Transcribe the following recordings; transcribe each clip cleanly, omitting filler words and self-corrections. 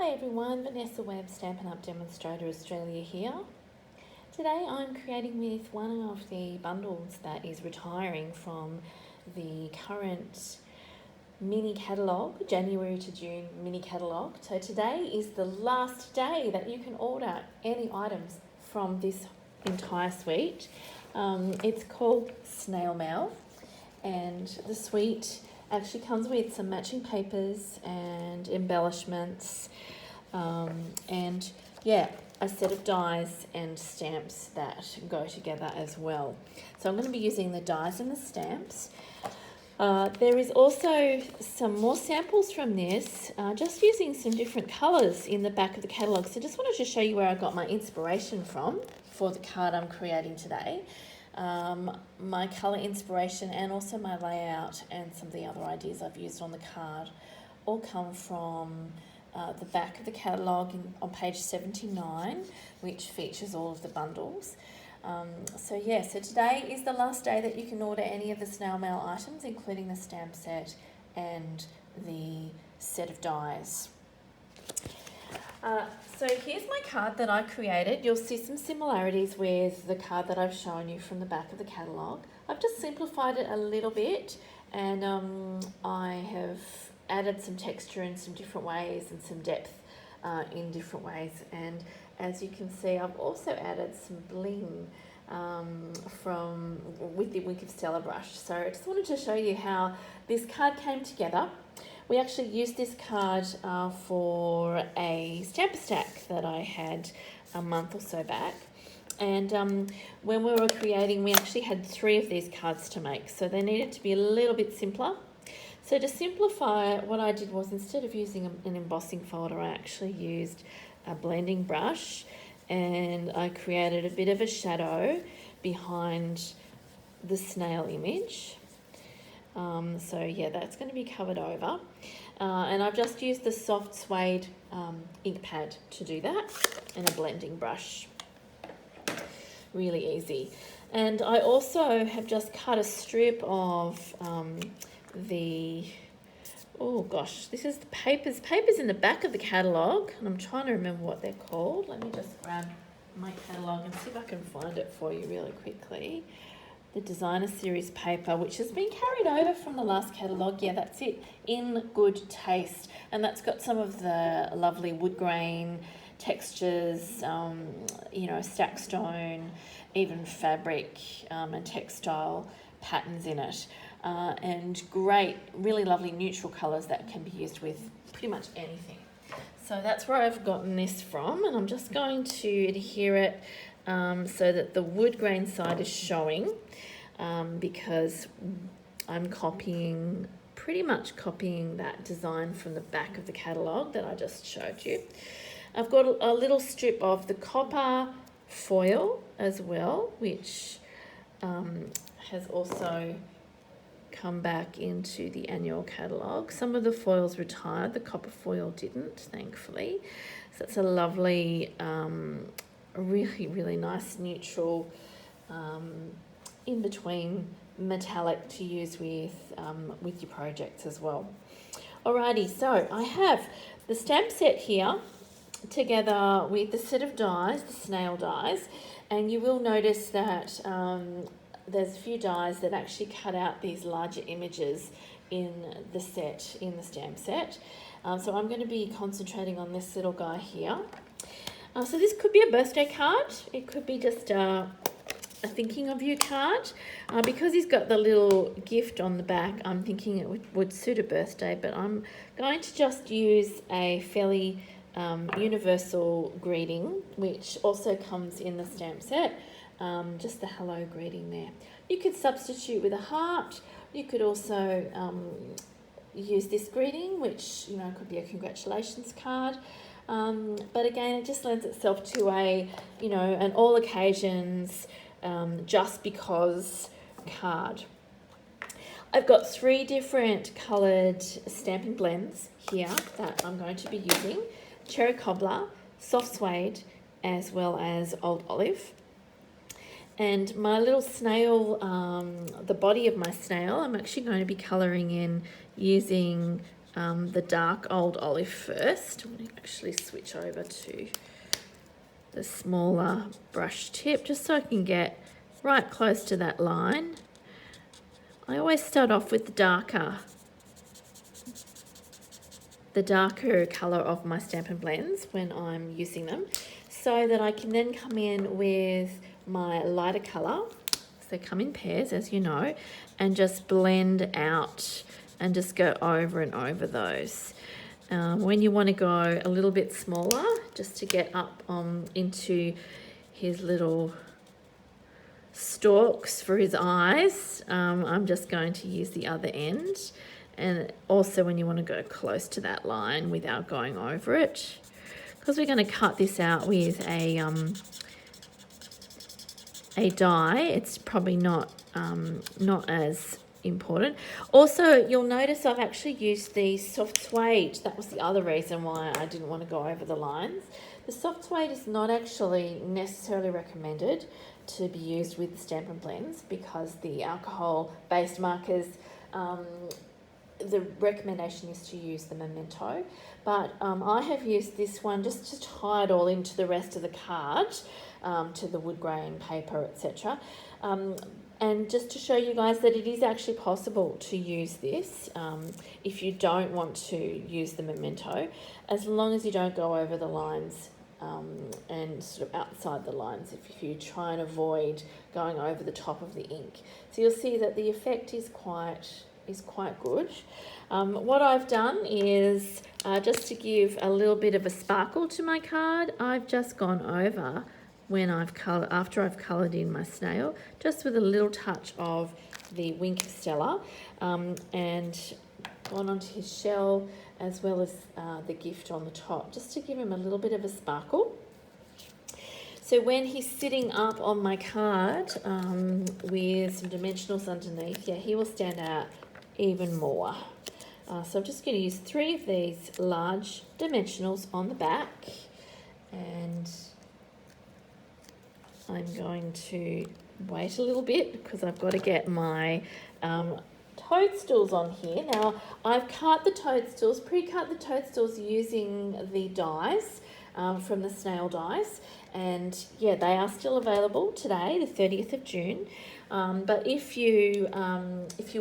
Hi everyone, Vanessa Webb, Stampin' Up! Demonstrator Australia here. Today I'm creating with one of the bundles that is retiring from the current mini catalogue, January to June mini catalogue. So today is the last day that you can order any items from this entire suite. It's called Snail Mail, and the suite actually comes with some matching papers and embellishments, and a set of dies and stamps that go together as well. So I'm going to be using the dies and the stamps. There is also some more samples from this, just using some different colours in the back of the catalogue. So just wanted to show you where I got my inspiration from for the card I'm creating today. My colour inspiration and also my layout and some of the other ideas I've used on the card all come from the back of the catalogue on page 79, which features all of the bundles. So today is the last day that you can order any of the snail mail items, including the stamp set and the set of dies. So here's my card that I created. You'll see some similarities with the card that I've shown you from the back of the catalogue. I've just simplified it a little bit, and I have added some texture in some different ways and some depth in different ways. And as you can see, I've also added some bling with the Wink of Stella brush. So I just wanted to show you how this card came together. We actually used this card for a stamp stack that I had a month or so back. And when we were creating, we actually had 3 of these cards to make. So they needed to be a little bit simpler. So to simplify, what I did was, instead of using an embossing folder, I actually used a blending brush, and I created a bit of a shadow behind the snail image. That's going to be covered over. And I've just used the soft suede ink pad to do that, and a blending brush. Really easy. And I also have just cut a strip of this is the papers in the back of the catalogue, and I'm trying to remember what they're called. Let me just grab my catalogue and see if I can find it for you really quickly. The designer series paper, which has been carried over from the last catalogue. Yeah, that's it, In Good Taste. And that's got some of the lovely wood grain textures, stack stone, even fabric and textile patterns in it. And great, really lovely neutral colours that can be used with pretty much anything. So that's where I've gotten this from, and I'm just going to adhere it so that the wood grain side is showing, because I'm pretty much copying that design from the back of the catalogue that I just showed you. I've got a little strip of the copper foil as well, which has also come back into the annual catalogue. Some of the foils retired, the copper foil didn't, thankfully. So it's a lovely, really, really nice neutral in between metallic to use with your projects as well. Alrighty, so I have the stamp set here together with the set of dies, the snail dies, and you will notice that there's a few dies that actually cut out these larger images in the stamp set. So I'm going to be concentrating on this little guy here. So this could be a birthday card. It could be just a thinking of you card. Because he's got the little gift on the back, I'm thinking it would suit a birthday, but I'm going to just use a fairly universal greeting, which also comes in the stamp set. Just the hello greeting there. You could substitute with a heart. You could also use this greeting, which could be a congratulations card. But again, it just lends itself to an all occasions, just because card. I've got 3 different coloured stamping blends here that I'm going to be using: cherry cobbler, soft suede, as well as old olive. And my little snail, the body of my snail, I'm actually going to be colouring in using the dark old olive first. I'm going to actually switch over to the smaller brush tip just so I can get right close to that line. I always start off with the darker colour of my Stampin' Blends when I'm using them, so that I can then come in with my lighter colour. So they come in pairs, as you know, and just blend out and just go over and over those. When you want to go a little bit smaller, just to get up into his little stalks for his eyes, I'm just going to use the other end. And also when you want to go close to that line without going over it, because we're going to cut this out with a die, it's probably not as important. Also, you'll notice I've actually used the soft suede. That was the other reason why I didn't want to go over the lines. The soft suede is not actually necessarily recommended to be used with the Stampin' Blends, because the alcohol-based markers, the recommendation is to use the Memento. But I have used this one just to tie it all into the rest of the card, to the wood grain paper, etc. And just to show you guys that it is actually possible to use this if you don't want to use the Memento, as long as you don't go over the lines and sort of outside the lines, if you try and avoid going over the top of the ink. So you'll see that the effect is quite good. What I've done is just to give a little bit of a sparkle to my card, I've just gone over when after I've coloured in my snail, just with a little touch of the Wink of Stella, and gone onto his shell, as well as the gift on the top, just to give him a little bit of a sparkle. So when he's sitting up on my card with some dimensionals underneath, yeah, he will stand out even more. So I'm just going to use 3 of these large dimensionals on the back, and I'm going to wait a little bit because I've got to get my toadstools on here. Now, I've cut the toadstools, pre-cut the toadstools using the dies from the snail dies, and yeah, they are still available today, the 30th of June. But if you're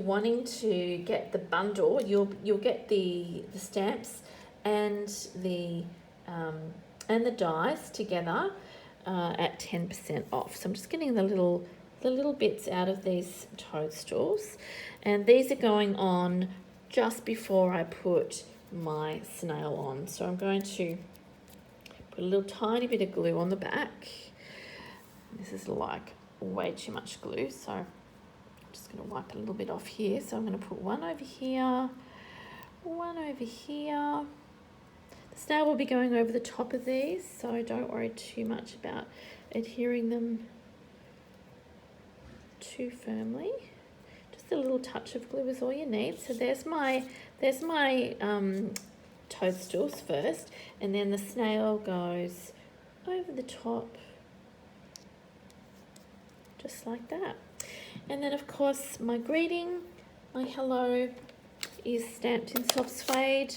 wanting to get the bundle, you'll get the stamps and the dies together at 10% off. So I'm just getting the little bits out of these toadstools, and these are going on just before I put my snail on. So I'm going to put a little tiny bit of glue on the back. This is like way too much glue, so I'm just going to wipe a little bit off here. So I'm going to put one over here, one over here. The snail will be going over the top of these, so don't worry too much about adhering them too firmly. Just a little touch of glue is all you need. So there's my toadstools first, and then the snail goes over the top, just like that. And then of course my greeting, my hello, is stamped in soft suede.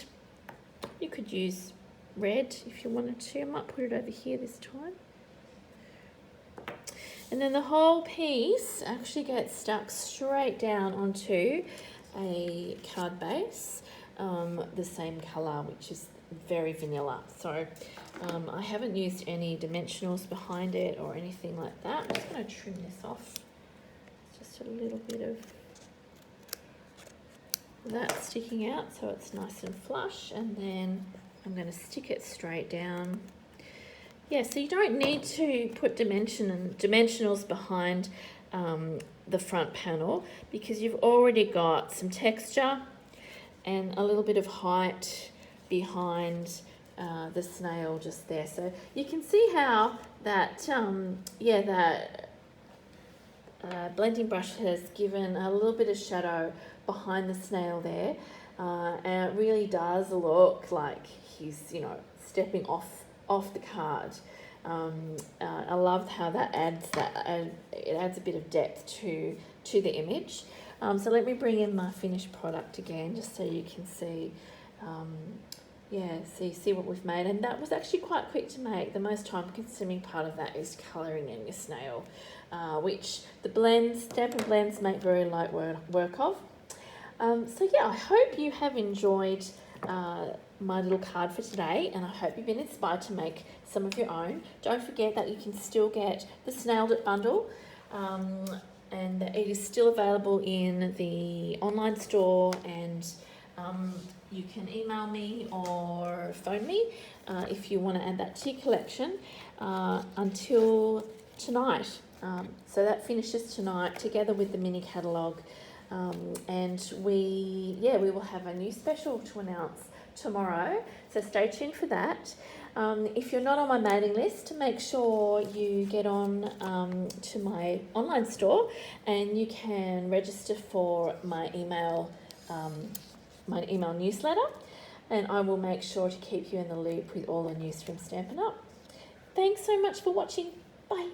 You could use red if you wanted to. I might put it over here this time. And then the whole piece actually gets stuck straight down onto a card base, the same colour, which is very vanilla. So I haven't used any dimensionals behind it or anything like that. I'm just going to trim this off. Just a little bit of that sticking out so it's nice and flush, and then I'm going to stick it straight down. Yeah, so you don't need to put dimensionals behind the front panel, because you've already got some texture and a little bit of height behind the snail just there. So you can see how that blending brush has given a little bit of shadow behind the snail there, and it really does look like he's, stepping off the card. I love how that adds it adds a bit of depth to the image. So let me bring in my finished product again, just so you can see yeah, so you see what we've made, and that was actually quite quick to make. The most time-consuming part of that is colouring in your snail, which the Stampin' Blends make very light work of. So yeah, I hope you have enjoyed my little card for today, and I hope you've been inspired to make some of your own. Don't forget that you can still get the Snailed It Bundle, and it is still available in the online store, and you can email me or phone me if you want to add that to your collection until tonight. So that finishes tonight together with the mini catalogue, and we will have a new special to announce tomorrow, so stay tuned for that. If you're not on my mailing list, make sure you get on to my online store, and you can register for my email newsletter, and I will make sure to keep you in the loop with all the news from Stampin' Up. Thanks so much for watching. Bye.